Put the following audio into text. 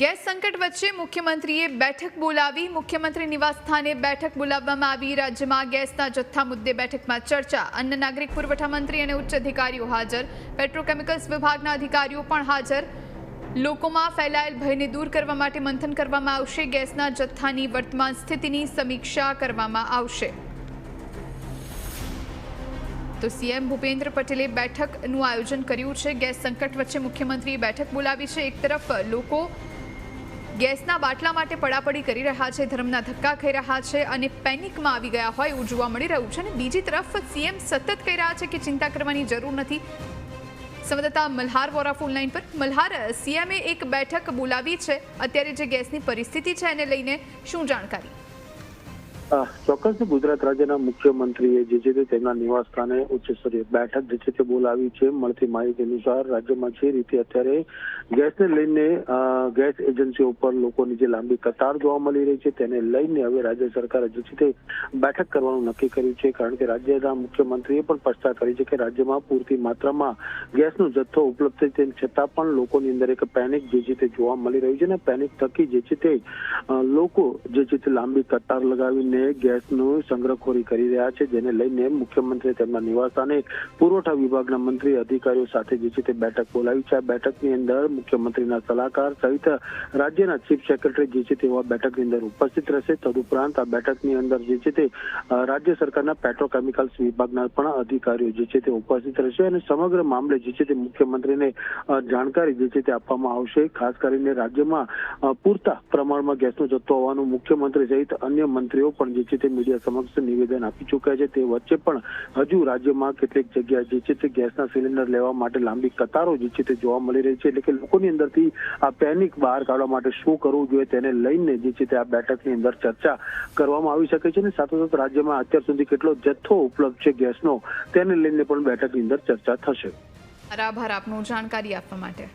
Gas સંકટ વચ્ચે મુખ્યમંત્રીએ બેઠક બોલાવી। મુખ્યમંત્રી નિવાસ સ્થાને બેઠક બોલાવવામાં આવી। રાજ્યમાં ગેસના જથ્થા મુદ્દે બેઠકમાં ચર્ચા। અન્ન નાગરિક પુરવઠા મંત્રી અને ઉચ્ચ અધિકારીઓ હાજર। પેટ્રોકેમિકલ્સ વિભાગના અધિકારીઓ પણ હાજર। લોકોમાં ફેલાયેલ ભયને દૂર કરવા માટે મંથન કરવામાં આવશે। ગેસના જથ્થાની વર્તમાન સ્થિતિની સમીક્ષા કરવામાં આવશે। તો સીએમ ભૂપેન્દ્ર પટેલે બેઠકનું આયોજન કર્યું છે। ગેસ સંકટ વચ્ચે મુખ્યમંત્રીએ બેઠક બોલાવી છે। એક તરફ લોકો ગેસના બાટલા માટે પડાપડી કરી રહ્યા છે, ધર્મના ધક્કા ખાઈ રહ્યા છે અને પેનિકમાં આવી ગયા હોય એવું જોવા મળી રહ્યું છે। અને બીજી તરફ સીએમ સતત કહી રહ્યા છે કે ચિંતા કરવાની જરૂર નથી। સંવાદદાતા મલ્હાર વોરા ફોન લાઈન પર। મલ્હાર, સીએમએ એક બેઠક બોલાવી છે, અત્યારે જે ગેસની પરિસ્થિતિ છે એને લઈને શું જાણકારી? ચોક્કસ ગુજરાત રાજ્યના મુખ્યમંત્રીએ જે છે તેમના નિવાસ સ્થાને ઉચ્ચ સ્તરીય બેઠક જે છે તે બોલાવી છે। મળતી માહિતી અનુસાર રાજ્યમાં જે રીતે અત્યારે ગેસને લઈને ગેસ એજન્સીઓ ઉપર લોકોની જે લાંબી કતાર જોવા મળી રહી છે તેને લઈને હવે રાજ્ય સરકારે જે છે તે બેઠક કરવાનું નક્કી કર્યું છે। કારણ કે રાજ્યના મુખ્યમંત્રીએ પણ સ્પષ્ટતા કરી છે કે રાજ્યમાં પૂરતી માત્રામાં ગેસનો જથ્થો ઉપલબ્ધ છે, તેમ છતાં પણ લોકોની અંદર એક પેનિક જે છે તે જોવા મળી રહ્યું છે અને પેનિક થકી જે છે તે લોકો જે છે તે લાંબી કતાર લગાવીને ગેસનું સંગ્રહખોરી કરી રહ્યા છે, જેને લઈને મુખ્યમંત્રીએ તેમના નિવાસસ્થાને પુરવઠા વિભાગના મંત્રી અધિકારીઓ સાથે જે છે તે બેઠક બોલાવી છે। આ બેઠકની અંદર મુખ્યમંત્રીના સલાહકાર સહિત રાજ્યના ચીફ સેક્રેટરી જે છે તેઓ બેઠકની અંદર ઉપસ્થિત રહેશે। તદુપરાંત આ બેઠકની અંદર જે છે તે રાજ્ય સરકારના પેટ્રોકેમિકલ્સ વિભાગના પણ અધિકારીઓ જે છે તે ઉપસ્થિત રહેશે અને સમગ્ર મામલે જે છે તે મુખ્યમંત્રીને જાણકારી જે છે તે આપવામાં આવશે। ખાસ કરીને રાજ્યમાં પૂરતા પ્રમાણમાં ગેસનો જથ્થો હોવાનું મુખ્યમંત્રી સહિત અન્ય મંત્રીઓ પણ જે છે તે મીડિયા સમક્ષ નિવેદન આપી ચૂક્યા છે। તે વચ્ચે પણ હજુ રાજ્યમાં કેટલીક જગ્યાએ જે છે તે ગેસના સિલિન્ડર લેવા માટે લાંબી કતારો જે છે તે જોવા મળી રહી છે। એટલે કે લોકોની અંદરથી આ પેનિક બહાર કાઢવા માટે શું કરવું જોઈએ તેને લઈને જે છે તે આ બેઠકની અંદર ચર્ચા કરવામાં આવી શકે છે અને સાથોસાથ રાજ્યમાં અત્યાર સુધી કેટલો જથ્થો ઉપલબ્ધ છે ગેસનો તેને લઈને પણ બેઠકની અંદર ચર્ચા થશે। આભાર આપનું જાણકારી આપવા માટે।